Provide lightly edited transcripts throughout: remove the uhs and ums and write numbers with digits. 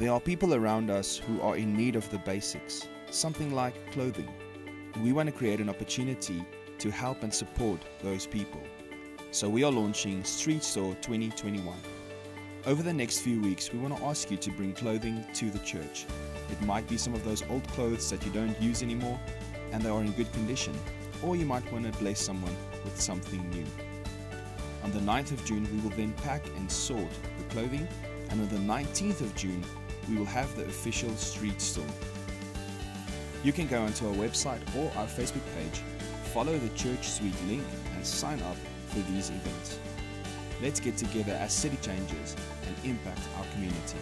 There are people around us who are in need of the basics, something like clothing. And we want to create an opportunity to help and support those people. So we are launching Street Store 2021. Over the next few weeks, we want to ask you to bring clothing to the church. It might be some of those old clothes that you don't use anymore and they are in good condition, or you might want to bless someone with something new. On the 9th of June, we will then pack and sort the clothing, and on the 19th of June, we will have the official Street Store. You can go onto our website or our Facebook page, follow the Church Suite link and sign up for these events. Let's get together as city changers and impact our community.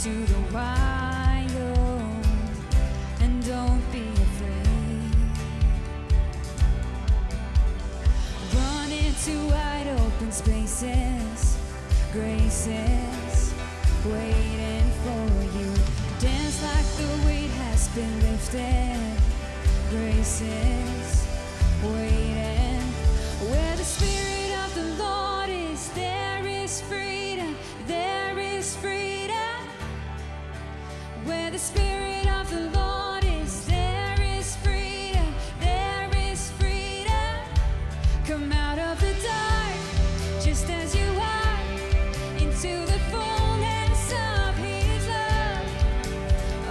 To the wild and don't be afraid. Run into wide open spaces, graces waiting for you. Dance like the weight has been lifted, graces waiting. Where the Spirit of the Lord is, there is freedom, there is freedom. Where the Spirit of the Lord is, there is freedom, there is freedom. Come out of the dark, just as you are, into the fullness of His love.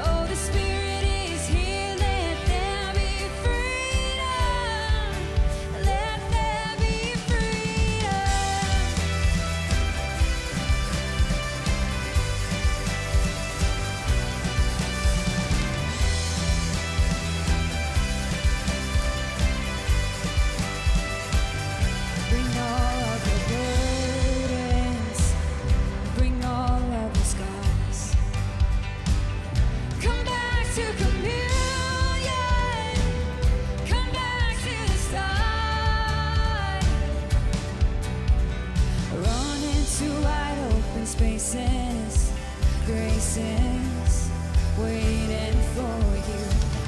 Oh, the Spirit is here, let there be freedom, let there be freedom. Bring all of your burdens, bring all of your scars. Come back to communion, come back to the start. Run into wide open spaces, graces waiting for you.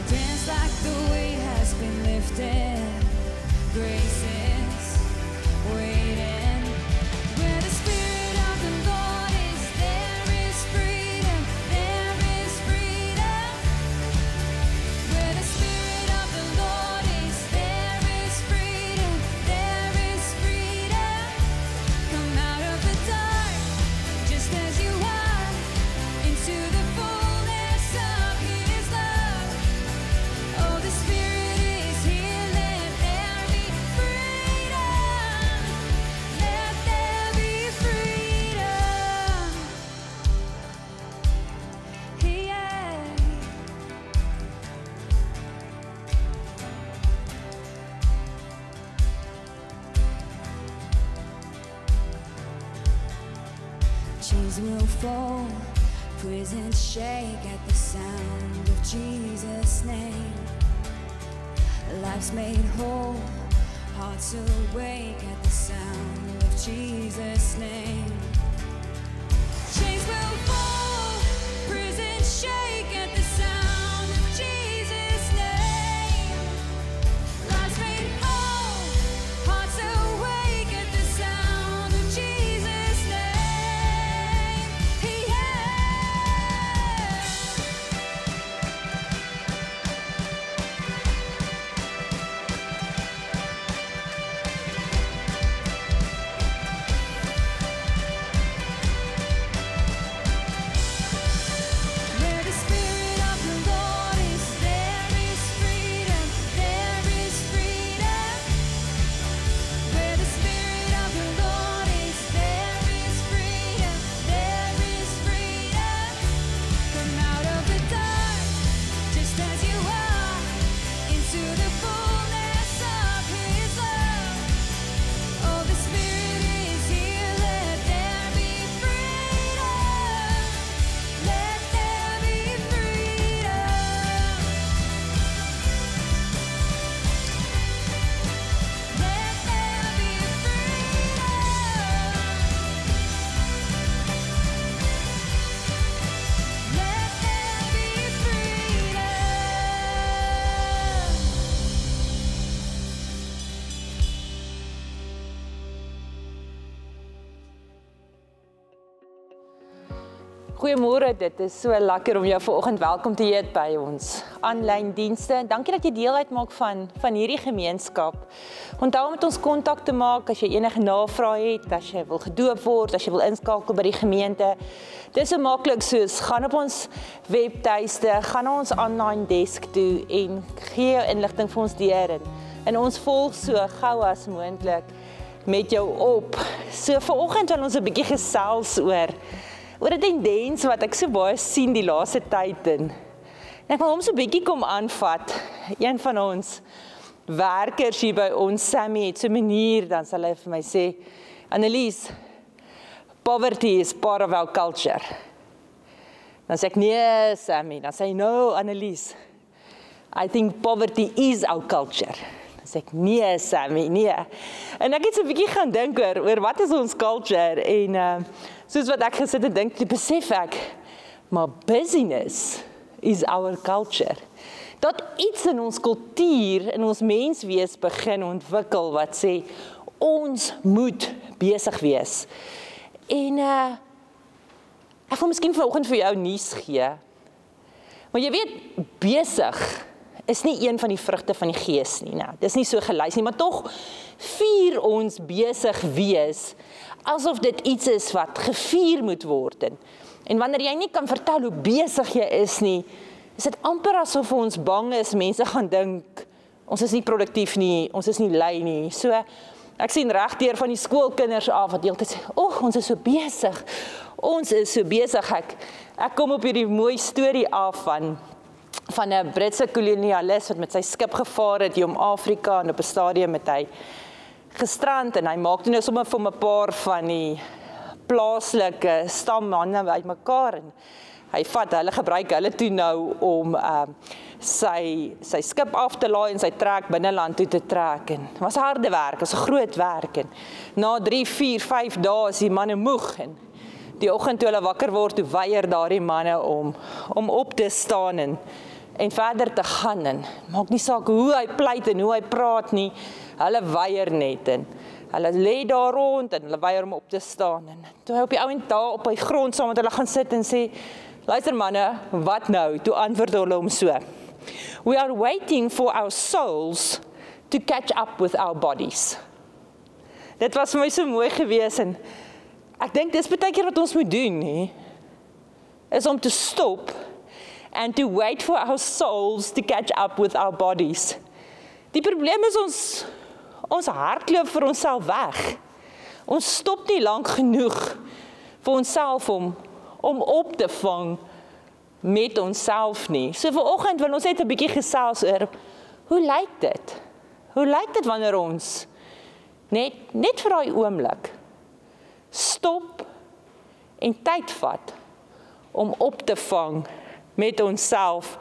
Dance like the weight has been lifted, graces waiting. Where the Spirit of the Lord is, there is freedom, there is freedom. Where the Spirit of the Lord is, there is freedom, there is freedom. Come out of the dark, just as you are, into the fullness of His love. Oh, the Spirit is here, let there be freedom, let there be freedom. Yeah. Chains will fall, prisons shake at the sound of Jesus' name. Lives made whole, hearts awake at the sound of Jesus' name. Chains will fall, prisons shake at the sound of Jesus' name. Lives made whole, hearts awake at the sound of Jesus' name. Yeah. Goeiemôre, dit is so lekker om jou vanoggend welkom te heet by ons aanlyn dienste. Dankie dat jy deel uitmaak van hierdie gemeenskap. Onthou om met ons kontak te maak as jy enige navrae het, as jy wil gedoop word, as jy wil inskakel by die gemeente. Dis so maklik soos gaan op ons webtuiste, gaan na ons online desk toe en gee jou inligting vir ons deur en ons volg so gou as moontlik met jou op. So vanoggend wil ons 'n bietjie gesels oor 'n tendens wat ek so baie sien die laaste tyd in. En ek wil hom so 'n bietjie kom aanvat. Een van ons werkers hier by ons, Sammy, het so 'n manier, dan sal hy vir my sê, Annelies, poverty is part of our culture. Dan sê ek, nee, Sammy. Dan sê hy, no, Annelies, I think poverty is our culture. Dan sê ek, nee, Sammy, nee. En ek het so 'n bietjie gaan dink oor wat is ons culture en soos wat ek gesit en dink, besef ek, maar busyness is our culture. Dat iets in ons kultuur, in ons menswees begin ontwikkel wat sê, ons moet besig wees. En ek wil miskien vanoggend vir jou nuus gee. Maar jy weet, besig is nie een van die vrugte van die gees nie. Nou, dis nie so gelys nie, maar tog vier ons besig wees asof dit iets is wat gevier moet word. En wanneer jy nie kan vertel hoe besig jy is nie, is dit amper asof ons bang is, mense gaan dink, ons is nie produktief nie, ons is nie lui nie. So, ek sien regdeur van die skoolkinders af, wat heeltyd sê, ons is so besig, ons is so besig. Ek kom op hierdie mooi storie af van 'n Britse kolonialis wat met sy skip gevaar het hier om Afrika en op 'n stadium het hy gestrand en hy maak nou sommer vir 'n paar van die plaaslike stammanne uitmekaar en hulle gebruik hulle toe nou om sy skip af te laai en sy trek binneland toe te trek en het was harde werk, was 'n groot werk en na 3, 4, 5 dae is die manne moeg en die oggend toe hulle wakker word, toe weier daardie manne om op te staan en verder te gaan en maak nie saak hoe hy pleit en hoe hy praat nie, hulle weier net en hulle lê daar rond en hulle weier om op te staan en toe hy op die ouend daar op die grond saam met hulle gaan sit en sê, luister manne, wat nou? Toe antwoord hulle hom so, we are waiting for our souls to catch up with our bodies. Dit was vir my so mooi gewees en ek dink dis baie keer wat ons moet doen, nie? Is om te stop and to wait for our souls to catch up with our bodies. Die probleem is ons hardloop vir onsself weg. Ons stop nie lank genoeg vir onsself om op te vang met onsself nie. So vanoggend wil ons net 'n bietjie gesels oor, hoe lyk dit? Hoe lyk dit wanneer ons net vir daai oomblik stop en tyd vat om op te vang met onsself.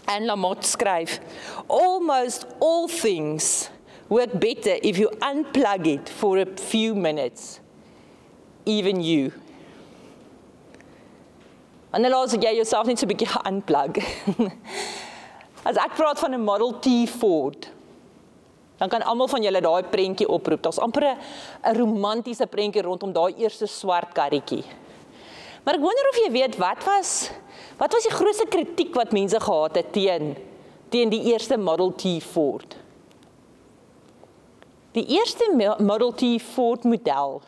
En Lamotte skryf, almost all things work better if you unplug it for a few minutes, even you. En dan laat jy jouself net so 'n bietjie unplug. As ek praat van 'n Model T Ford, dan kan almal van julle daai prentjie oproep. Daar's amper 'n romantiese prentjie rondom daai eerste swart karretjie. Maar ek wonder of jy weet, wat was die grootste kritiek wat mense gehad het teen die eerste Model T Ford? Die eerste Model T Ford model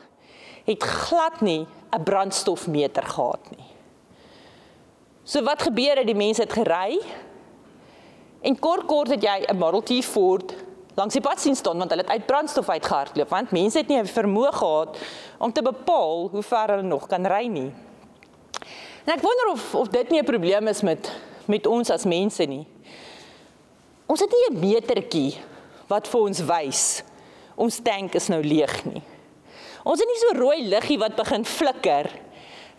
het glad nie 'n brandstofmeter gehad nie. So wat gebeur het, die mense het gery, en kort het jy 'n Model T Ford langs die pad sien staan, want hulle het uit brandstof uitgehardloop, want mense het nie 'n vermoë gehad om te bepaal hoe ver hulle nog kan ry nie. En ek wonder of dit nie 'n probleem is met ons as mense nie. Ons het nie 'n metertjie wat vir ons wys, ons tank is nou leeg nie. Ons het nie so rooi liggie wat begin flikker,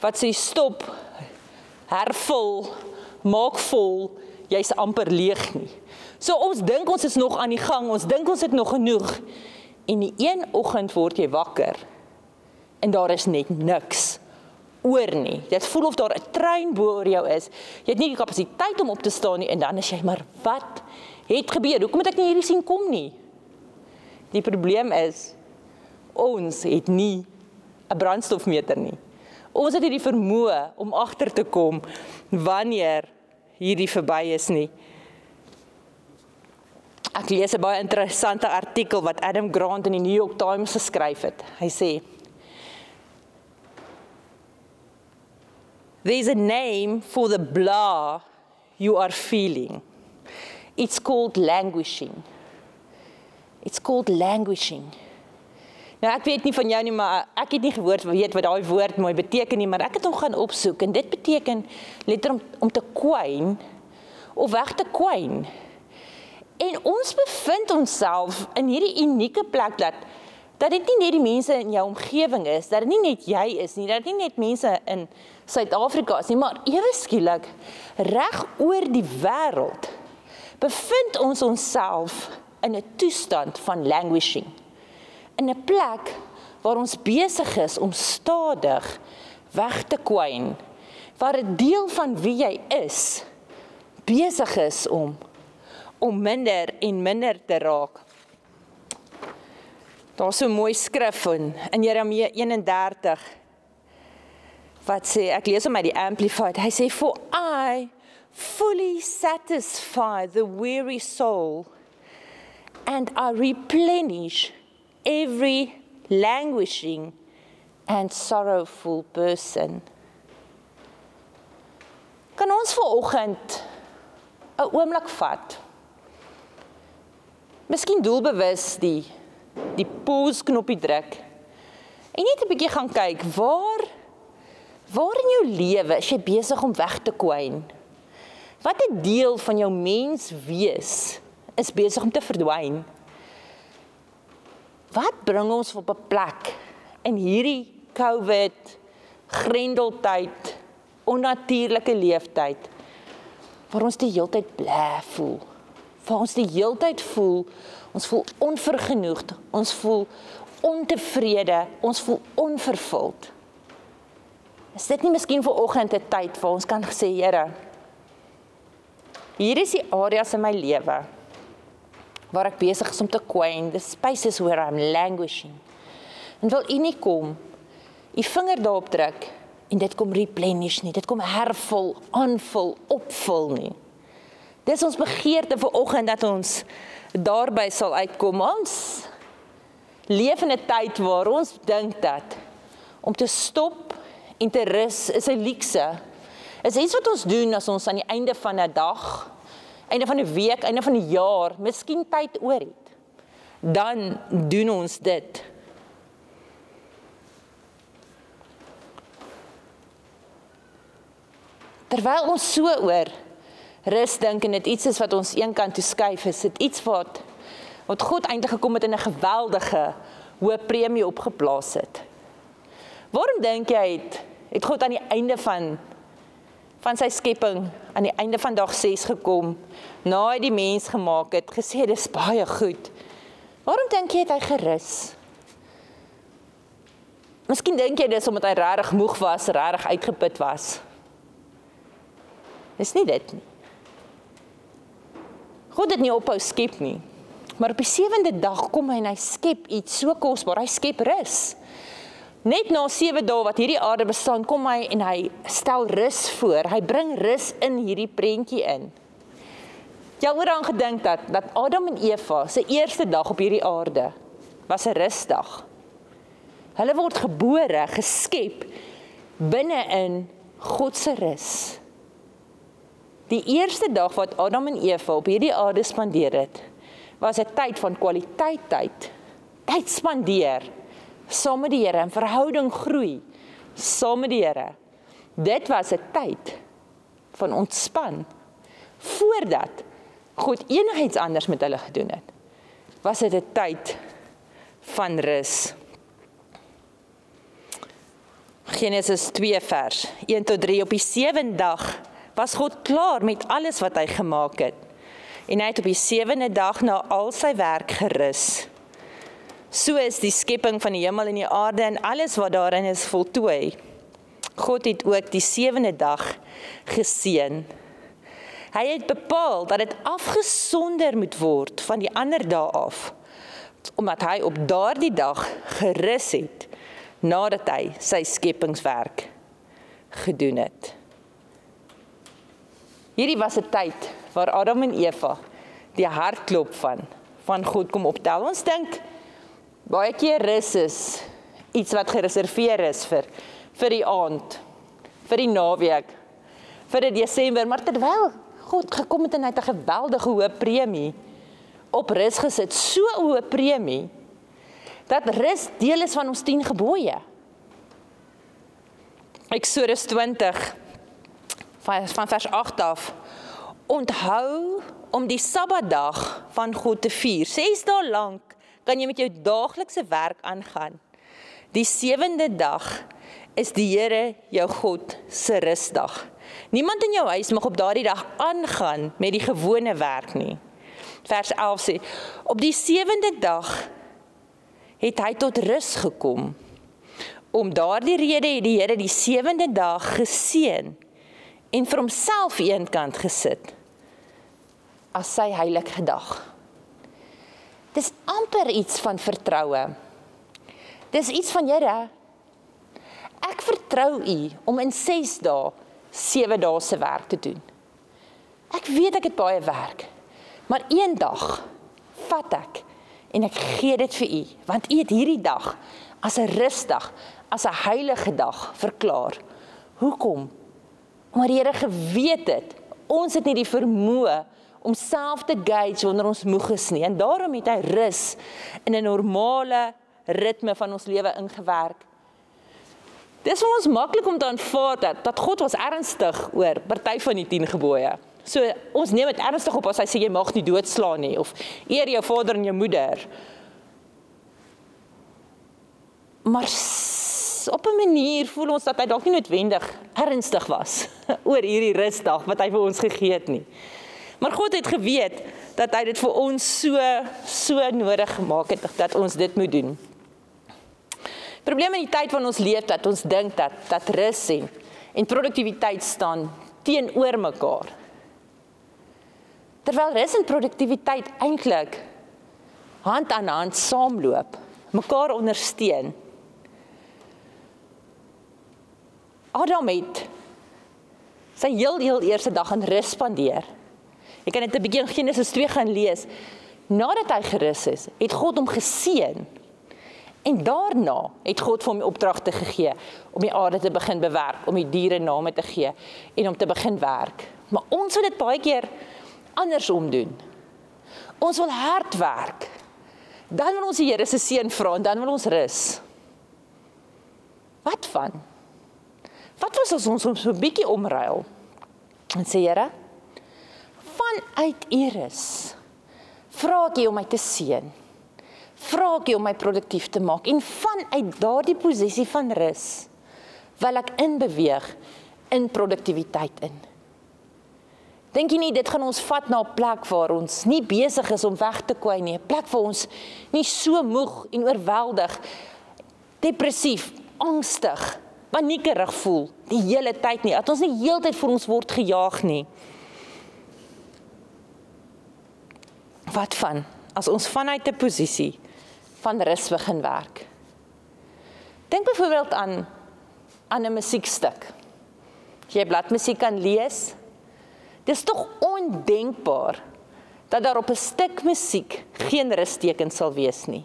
wat sê stop, hervul, maak vol, jy's amper leeg nie. So ons dink ons is nog aan die gang, ons dink ons het nog genoeg, en die een oggend word jy wakker, en daar is net niks oor nie. Dit voel of daar 'n trein bo oor jou is, jy het nie die kapasiteit om op te staan nie, en dan is jy, maar wat het gebeur? Hoekom het ek nie hierdie sien kom nie? Die probleem is, ons het nie 'n brandstofmeter nie. Ons het nie die vermoë om agter te kom wanneer hierdie verby is nie. Ek lees 'n baie interessante artikel wat Adam Grant in die New York Times geskryf het. Hy sê, "There's a name for the blah you are feeling. It's called languishing. It's called languishing." Nou, ek weet nie van jou nie, maar ek het nie weet wat daai woord mooi beteken nie, maar ek het hom gaan opsoek, en dit beteken letterlik om te kwyn, of weg te kwyn. En ons bevind onsself in hierdie unieke plek dat dit nie net die mense in jou omgewing is, dat dit nie net jy is nie, dat dit nie net mense in Suid-Afrika is nie, maar ewe skielik reg oor die wêreld bevind ons onsself in 'n toestand van languishing. In 'n plek waar ons besig is om stadig weg te kwyn, waar 'n deel van wie jy is besig is om minder en minder te raak. Daar's so 'n mooi skrif in Jeremia 31 wat sê, ek lees hom uit die Amplified, hy sê, "For I fully satisfy the weary soul, and I replenish every languishing and sorrowful person." Kan ons vanoggend 'n oomblik vat? Miskien doelbewus die pause-knoppie druk en net 'n bietjie gaan kyk, waar in jou lewe is jy besig om weg te kwyn? Watter deel van jou menswees is besig om te verdwyn? Wat bring ons op 'n plek in hierdie COVID, grendeltyd, onnatuurlike leeftyd, waar ons die heeltyd bly voel, waar ons die heeltyd voel, ons voel onvergenoegd, ons voel ontevrede, ons voel onvervuld. Is dit nie miskien vanoggend 'n tyd waar ons kan sê, Here, hier is die areas in my lewe waar ek besig is om te kwyn, the spaces where I'm languishing. En wil U nie kom, U vinger daarop druk, en dit kom replenish nie, dit kom hervul, aanvul, opvul nie. Dis ons begeerte vanoggend dat ons daarby sal uitkom. Ons leef in 'n tyd waar ons dink dat om te stop en te rus is 'n luukse. Is iets wat ons doen as ons aan die einde van 'n dag, einde van 'n week, einde van 'n jaar, miskien tyd oor het. Dan doen ons dit. Terwyl ons so oor rus dink en dit iets is wat ons een kant toe skuif, is dit iets wat God eintlik gekom het in 'n geweldige hoë premie opgeplaas het. Waarom dink jy het God aan die einde van sy skepping, aan die einde van dag 6 gekom, na hy die mens gemaak het, gesê, dis baie goed. Waarom dink jy het hy gerus? Miskien dink jy dis omdat hy regtig moeg was, regtig uitgeput was. Dis nie dit nie. God het nie ophou skep nie, maar op die 7de dag kom hy en hy skep iets so kosbaar, hy skep rus. Net na 7 dae wat hierdie aarde bestaan, kom hy en hy stel rus voor, hy bring rus in hierdie prentjie in. Jy het daaraan gedink dat Adam en Eva se eerste dag op hierdie aarde was 'n rusdag. Hulle word gebore, geskep, binne in God se rus. Die eerste dag wat Adam en Eva op hierdie aarde spandeer het, was 'n tyd van kwaliteit tyd spandeer, saam met die Here, in verhouding groei, saam met die Here. Dit was 'n tyd van ontspan, voordat God enigiets anders met hulle gedoen het, was dit 'n tyd van rus. Genesis 2 vers 1-3, op die 7de dag was God klaar met alles wat hy gemaak het. En hy het op die 7de dag na al sy werk gerus. So is die skepping van die hemel en die aarde en alles wat daarin is voltooi. God het ook die 7de dag geseën. Hy het bepaal dat dit afgesonder moet word van die ander dae af, omdat hy op daardie dag gerus het, nadat hy sy skepingswerk gedoen het. Hierdie was 'n tyd waar Adam en Eva die hartklop van God kom optel. Ons dink baie keer rus is iets wat gereserveer is vir die aand, vir die naweek, vir die Desember, maar terwyl God gekom het en hy het 'n geweldige hoë premie op rus gesit, so 'n hoë premie, dat rus deel is van ons 10 gebooie. Eksodus 20, van vers 8 af, onthou om die Sabbatdag van God te vier. 6 dae lank kan jy met jou daaglikse werk aangaan. Die 7de dag is die Here jou God se rusdag. Niemand in jou huis mag op daardie dag aangaan met die gewone werk nie. Vers 11 sê, op die 7de dag het hy tot rus gekom. Om daardie rede het die Here die 7de dag geseën en vir homself eenkant gesit as sy heilige dag. Dis amper iets van vertroue. Dis iets van, Here, ek vertrou U om in 6 dae, 7 dae se werk te doen. Ek weet ek het baie werk, maar een dag vat ek en ek gee dit vir U, want U het hierdie dag as 'n rusdag, as 'n heilige dag verklaar. Hoekom? Omdat die Here geweet het, ons het nie die vermoë om self te gauge wanneer ons moeg is nie, en daarom het hy rus in 'n normale ritme van ons lewe ingewerk. Dis vir ons maklik om te aanvaar dat God was ernstig oor party van die 10 gebooie. So ons neem dit ernstig op as hy sê jy mag nie doodslaan nie, of eer jou vader en jou moeder. Maar op 'n manier voel ons dat hy dalk nie noodwendig ernstig was oor hierdie rusdag wat hy vir ons gegee het nie. Maar God het geweet dat hy dit vir ons so nodig gemaak het, dat ons dit moet doen. Probleem in die tyd van ons leef, dat ons dink dat rus en produktiwiteit staan teenoor mekaar. Terwyl rus en produktiwiteit eintlik hand aan hand saamloop, mekaar ondersteun. Adam het sy heel eerste dag in rus spandeer. Jy kan dit 'n bietjie in Genesis 2 gaan lees. Nadat hy gerus is, het God hom geseën. En daarna het God vir hom die opdragte gegee om die aarde te begin bewerk, om die diere name te gee en om te begin werk. Maar ons wil dit baie keer andersom doen. Ons wil hard werk. Dan wil ons die Here se seën vra en dan wil ons rus. Wat van? Wat was as ons so 'n bietjie omruil? En sê, Here, vanuit U rus, vra ek U om my te seën. Vra ek U om my produktief te maak, en vanuit daardie posisie van rus, wil ek inbeweeg in produktiwiteit in. Dink jy nie, dit gaan ons vat na 'n plek waar ons nie besig is om weg te kwyn nie, 'n plek waar ons nie so moeg en oorweldig, depressief, angstig, paniekerig voel die hele tyd nie, dat ons nie heeltyd vir ons word gejaag nie. Wat van, as ons vanuit 'n posisie van rus begin werk? Dink byvoorbeeld aan 'n musiekstuk. As jy bladmusiek kan lees, dis tog ondenkbaar dat daar op 'n stuk musiek geen rustekens sal wees nie.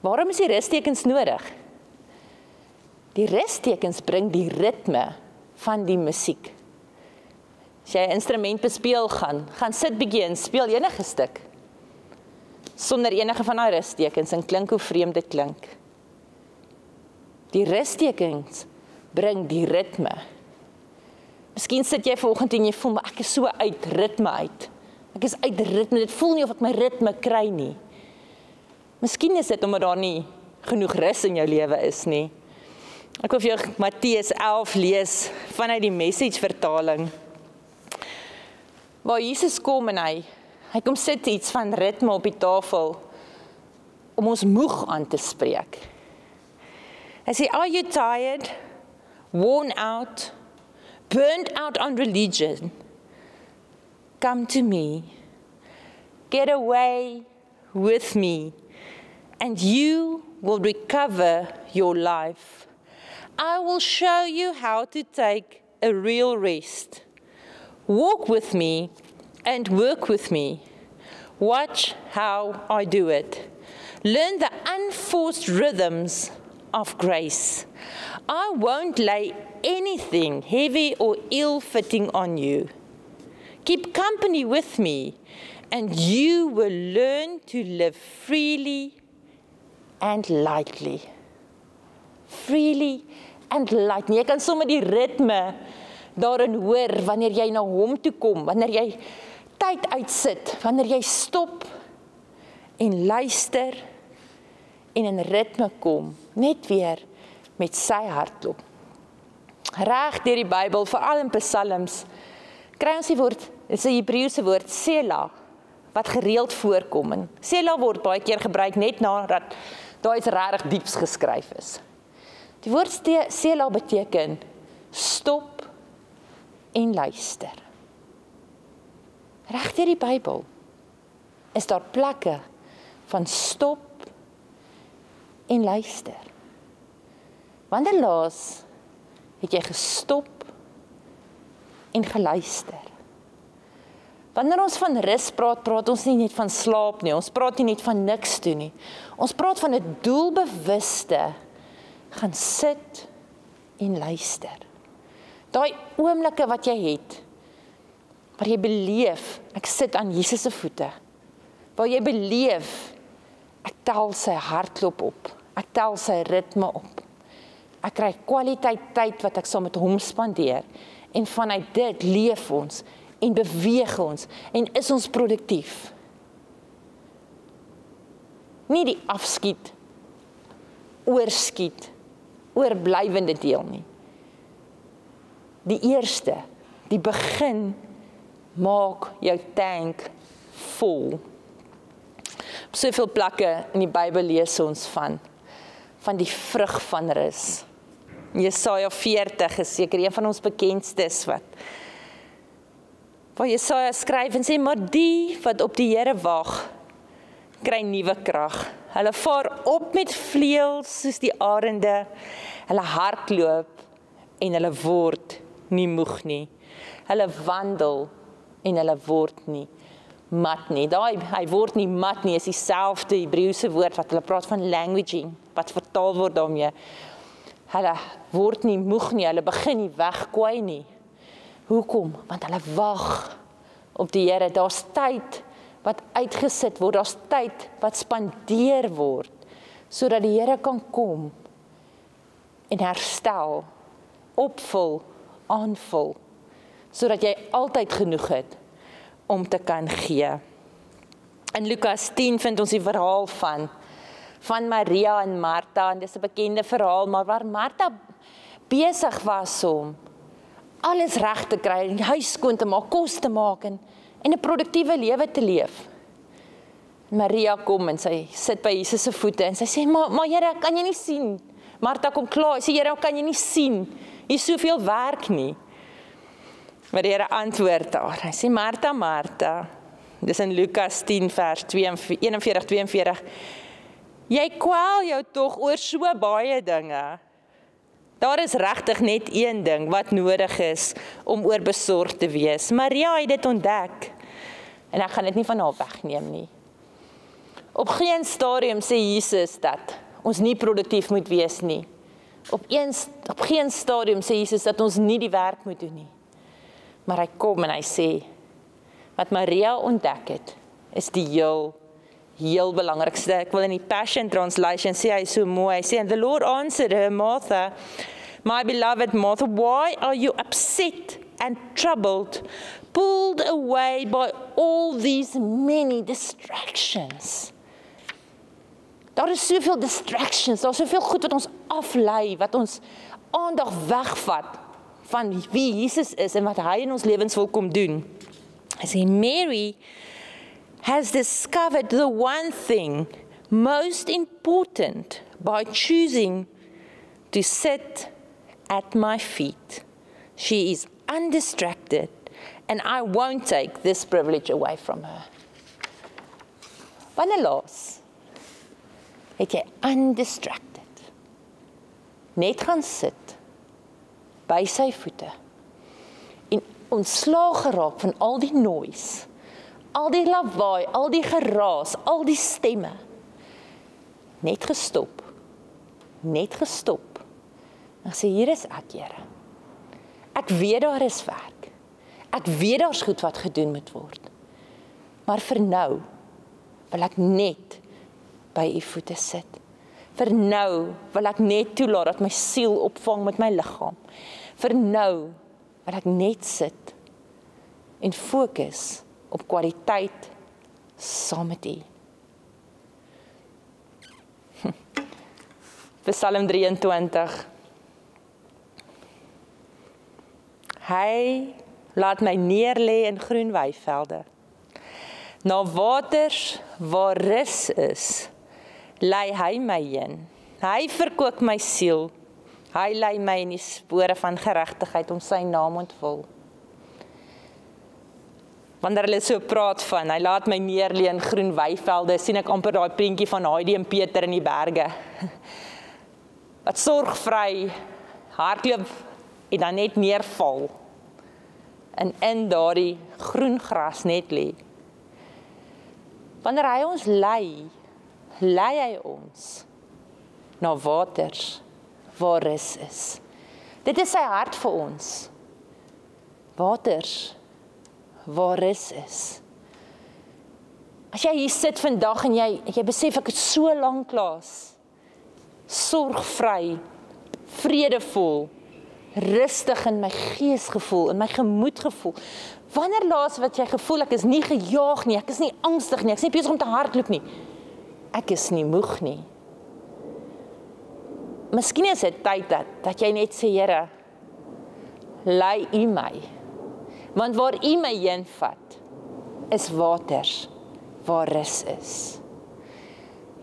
Waarom is die rustekens nodig? Die rustekens bring die ritme van die musiek. As jy 'n instrument bespeel, gaan sit bietjie en speel enige stuk, sonder enige van daai rustekens, en klink hoe vreemd dit klink. Die rustekens bring die ritme. Miskien sit jy vanoggend en jy voel, maar ek is so uit ritme uit. Ek is uit ritme, dit voel nie of ek my ritme kry nie. Miskien is dit omdat daar nie genoeg rus in jou lewe is nie. Ek wil vir jou Matteus 11 lees vanuit die Message vertaling, waar Jesus kom en hy kom sit iets van ritme op die tafel om ons moeg aan te spreek. Hy sê, are you tired, worn out, burned out on religion? Come to me, get away with me, and you will recover your life. I will show you how to take a real rest. Walk with me and work with me. Watch how I do it. Learn the unforced rhythms of grace. I won't lay anything heavy or ill-fitting on you. Keep company with me, and you will learn to live freely and lightly. Freely and lightly. Jy kan sommer die ritme daarin hoor wanneer jy na hom toe kom, wanneer jy tyd uitsit, wanneer jy stop en luister en in ritme kom, net weer met sy hartklop. Reg deur die Bybel, veral in Psalms, kry ons die woord, dit is 'n Hebreëse woord, Selah, wat gereeld voorkom. En Selah word baie keer gebruik net nadat daar iets regtig dieps geskryf is. Die woord Selah beteken stop en luister. Reg deur die Bybel is daar plekke van stop en luister. Wanneer laas het jy gestop en geluister? Wanneer ons van rus praat, praat ons nie net van slaap nie, ons praat nie net van niks doen nie. Ons praat van 'n doelbewuste gaan sit en luister. Daai oomblikke wat jy het, waar jy beleef, ek sit aan Jesus se voete, waar jy beleef, ek tel sy hartklop op, ek tel sy ritme op, ek kry kwaliteit tyd wat ek saam met hom spandeer, en vanuit dit leef ons, en beweeg ons, en is ons produktief. Nie die afskiet, oorskiet, oorblywende deel nie. Die eerste, die begin, maak jou tank vol. Op soveel plekke in die Bybel lees ons van die vrug van rus. Jesaja 40 is seker een van ons bekendstes waar Jesaja skryf en sê, maar die wat op die Here wag, kry nuwe krag. Hulle vaar op met vleuels soos die arende, hulle hardloop en hulle word nie moeg nie. Hulle wandel en hulle word nie mat nie. Hy word nie mat nie, is dieselfde Hebreëse woord wat hulle praat van languaging, wat vertaal word daarmee. Hulle word nie moeg nie, hulle begin nie wegkwai nie. Hoekom? Want hulle wag op die Here. Daar's tyd wat uitgesit word, daar's tyd wat spandeer word, sodat die Here kan kom en herstel, opvul, aanvul, sodat jy altyd genoeg het om te kan gee. In Lukas 10 vind ons die verhaal van Maria en Martha, en dis 'n bekende verhaal, maar waar Martha besig was om alles reg te kry, die huis skoon te maak, kos te maak en 'n produktiewe lewe te leef. Maria kom en sy sit by Jesus se voete en sy sê, maar Here, kan jy nie sien? Martha kom klaar, sy sê, Here, kan jy nie sien? Hier is soveel werk nie. Maar die Here antwoord haar. Hy sê, Martha, Martha, dis in Lukas 10 vers 41-42, jy kwel jou tog oor so baie dinge. Daar is regtig net een ding wat nodig is om oor besorg te wees. Maria het dit ontdek, en ek gaan dit nie van haar wegneem nie. Op geen stadium sê Jesus dat ons nie produktief moet wees nie. Op geen stadium sê Jesus dat ons nie die werk moet doen nie. Maar hy kom en hy sê, wat Maria ontdek het, is die heel belangrikste. Ek wil in die Passion Translation sê hy so mooi, hy sê, and the Lord answered her, Martha, my beloved Martha, why are you upset and troubled, pulled away by all these many distractions? Daar is soveel distractions, daar is soveel goed wat ons aflei, wat ons aandag wegvat van wie Jesus is en wat hy in ons lewens wil kom doen. Hy sê, Mary has discovered the one thing most important by choosing to sit at my feet. She is undistracted, and I won't take this privilege away from her. Wanneer laas het jy undistracted net gaan sit by sy voete en ontslaag geraak van al die noise, al die lawaai, al die geraas, al die stemme. Net gestop. En sê, hier is ek, Here. Ek weet daar is werk. Ek weet daar is goed wat gedoen moet word. Maar vir nou wil ek net by u voete sit. Vir nou wil ek net toelaat dat my siel opvang met my liggaam. Vir nou wil ek net sit en fokus op kwaliteit saam met u. Psalm 23. Hy laat my neerlê in groen weivelde. Na waters waar rus is, lei hy my heen. Hy verkoop my siel. Hy lei my in die spore van geregtigheid om sy naam ontwil. Wanneer hulle so praat van, hy laat my neerlê in groen weivelde, sien ek amper daai prentjie van Heidi en Peter in die berge. Wat sorgvry hardloop en dan net neerval. En in daardie groen gras net lê. Wanneer hy ons lei hy ons na waters waar rus is. Dit is sy hart vir ons. Waters waar rus is. As jy hier sit vandag en jy besef ek het so lanklaas sorgvry, vredevol, rustig in my gees gevoel, in my gemoed gevoel. Wanneer laas wat jy gevoel, ek is nie gejaag nie, ek is nie angstig nie, ek is nie besig om te hardloop nie. Ek is nie moeg nie. Miskien is dit tyd dat jy net sê, Here, lei u my. Want waar u my heen vat, is waters waar rus is.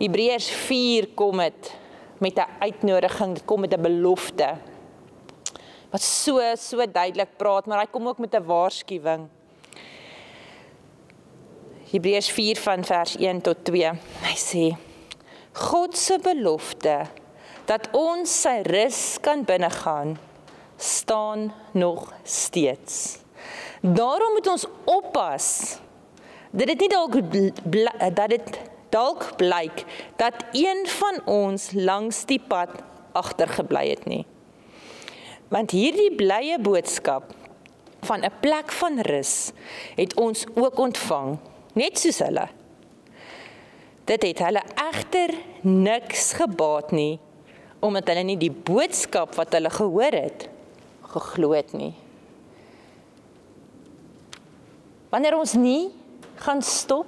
Hebreërs 4 kom met 'n uitnodiging, dit kom met 'n belofte. Wat so duidelik praat, maar hy kom ook met 'n waarskuwing. Hebreërs 4 van vers 1 tot 2. Hy sê, God se belofte dat ons sy rus kan binnegaan, staan nog steeds. Daarom moet ons oppas dat dit nie dalk blyk dat een van ons langs die pad agtergebly het nie. Want hierdie blye boodskap van 'n plek van rus het ons ook ontvang, net soos hulle. Dit het hulle egter niks gebaat nie, omdat hulle nie die boodskap wat hulle gehoor het, geglo het nie. Wanneer ons nie gaan stop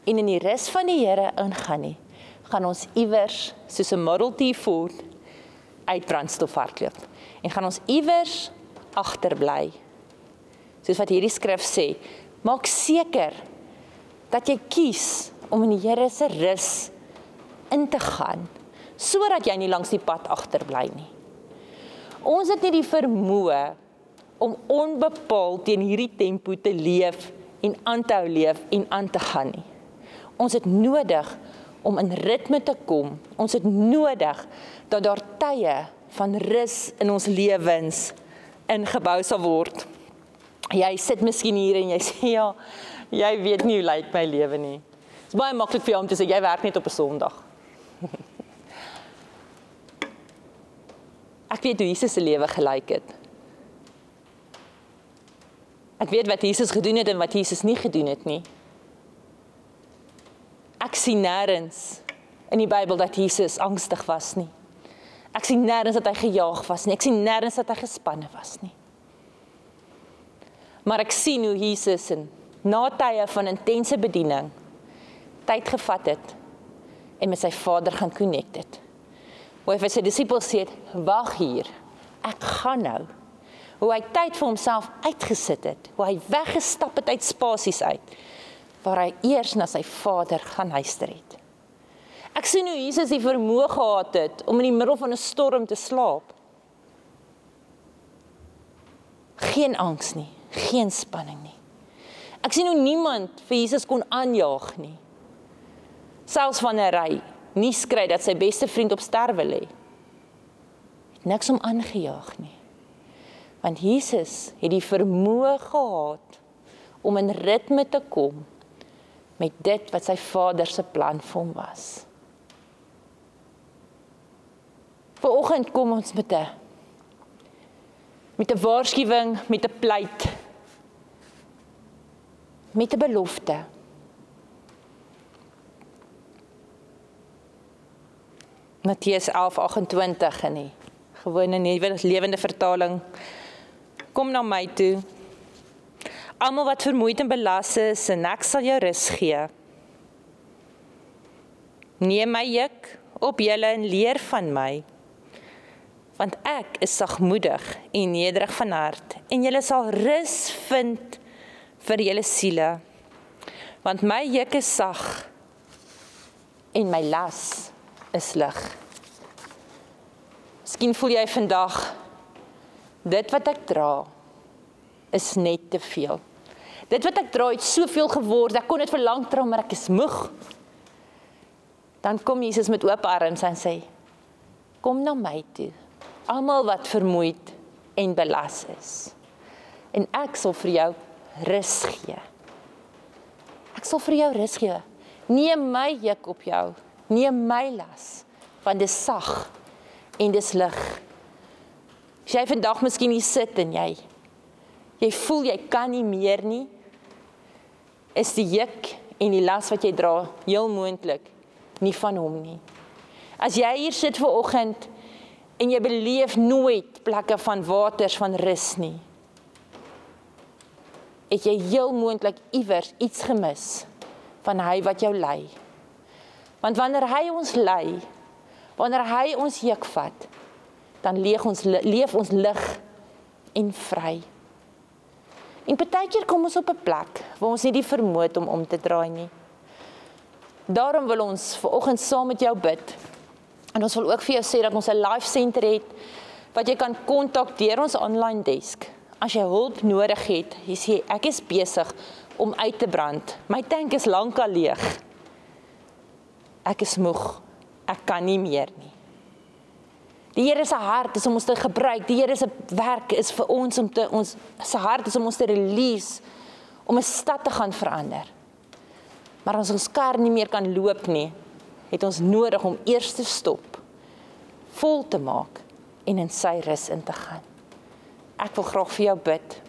en in die rus van die Here ingaan nie, gaan ons iewers soos 'n Model T Ford uit brandstof hardloop. En gaan ons iewers agterbly. Soos wat hierdie skrif sê, maak seker dat jy kies om in die Here se rus in te gaan, sodat jy nie langs die pad agterbly nie. Ons het nie die vermoë om onbepaald teen hierdie tempo te leef en aan te hou leef en aan te gaan nie. Ons het nodig om in ritme te kom. Ons het nodig dat daar tye van rus in ons lewens ingebou sal word. Jy sit miskien hier en jy sê, ja, jy weet nie hoe lyk my lewe nie. Dit is baie maklik vir jou om te sê, jy werk net op 'n Sondag. Ek weet hoe Jesus se lewe gelyk het. Ek weet wat Jesus gedoen het en wat Jesus nie gedoen het nie. Ek sien nêrens in die Bybel dat Jesus angstig was nie. Ek sien nêrens dat hy gejaag was nie. Ek sien nêrens dat hy gespanne was nie. Maar ek sien hoe Jesus na tye van intense bediening tyd gevat het en met sy Vader gaan connect het. Hoe hy vir sy disippels sê, wag hier, ek gaan nou. Hoe hy tyd vir homself uitgesit het, hoe hy weggestap het uit spasies uit, waar hy eers na sy Vader gaan luister het. Ek sien hoe Jesus die vermoë gehad het om in die middel van 'n storm te slaap. Geen angs nie, geen spanning nie. Ek sien hoe niemand vir Jesus kon aanjaag nie. Selfs wanneer hy nuus kry dat sy beste vriend op sterwe lê. Het niks om aangejaag nie. Want Jesus het die vermoë gehad om in ritme te kom met dit wat sy Vader se plan vir hom was. Vanoggend kom ons met 'n waarskuwing, met 'n pleit, met 'n belofte. Matteus 11:28 in die gewone nuwe lewende vertaling. Kom na my toe, almal wat vermoeid en belas is, en ek sal jou rus gee. Neem my juk op julle en leer van my, want ek is sagmoedig en nederig van hart, en julle sal rus vind vir julle siele, want my juk is sag en my las is lig. Miskien voel jy vandag, dit wat ek dra is net te veel. Dit wat ek dra het soveel geword, ek kon dit vir lank dra, maar ek is moeg. Dan kom Jesus met oop arms en sê, kom na my toe, almal wat vermoeid en belas is, en ek sal vir jou rus gee. Ek sal vir jou rus gee. Neem my juk op jou, neem my las, want dit is sag en dis lig. As jy vandag miskien hier sit en jy voel jy kan nie meer nie, is die juk en die las wat jy dra heel moontlik nie van hom nie. As jy hier sit vanoggend en jy beleef nooit plekke van waters van rus nie, het jy heel moontlik iewers iets gemis van hy wat jou lei. Want wanneer hy ons lei, wanneer hy ons juk vat, dan leef ons lig en vry. En partykeer kom ons op 'n plek waar ons nie die vermoë het om te draai nie. Daarom wil ons vanoggend saam met jou bid. En ons wil ook vir jou sê dat ons 'n life center het wat jy kan kontak deur ons online desk. As jy hulp nodig het, jy sê ek is besig om uit te brand. My tank is lankal leeg. Ek is moeg. Ek kan nie meer nie. Die Here se hart is om ons te gebruik. Die Here se werk is vir ons ons se hart is om ons te release, om 'n stad te gaan verander. Maar as ons kar nie meer kan loop nie, het ons nodig om eers te stop, vol te maak en in sy rus in te gaan. Ek wil graag vir jou bid.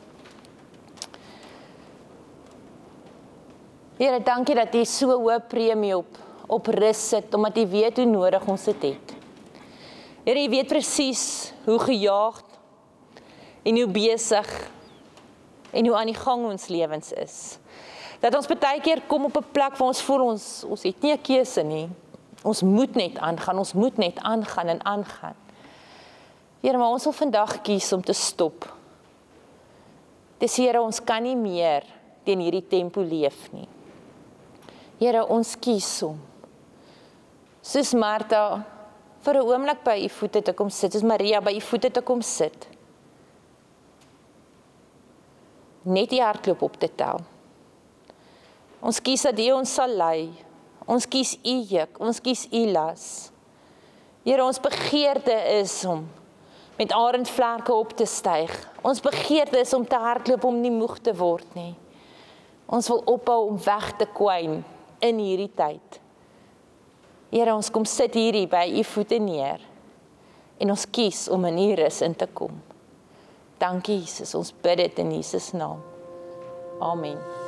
Here, dankie dat jy so hoë premie op rus sit, omdat jy weet hoe nodig ons dit het. Here, jy weet presies hoe gejaagd en hoe besig en hoe aan die gang ons lewens is. Dat ons baie keer kom op 'n plek waar ons voel ons het nie 'n keuse nie. Ons moet net aangaan, ons moet net aangaan en aangaan. Here, maar ons wil vandag kies om te stop. Dis Here, ons kan nie meer teen hierdie tempo leef nie. Here, ons kies om, soos Martha, vir 'n oomblik by u voete te kom sit, soos Maria by u voete te kom sit. Net die hartklop op te tel. Ons kies dat U ons sal lei. Ons kies U juk, ons kies U las. Here, ons begeerte is om met arendvlerke op te styg. Ons begeerte is om te hardloop, om nie moeg te word nie. Ons wil ophou om weg te kwyn in hierdie tyd. Here, ons kom sit hierdie by U voete neer en ons kies om in U rus in te kom. Dankie Jesus, ons bid dit in Jesus naam. Amen.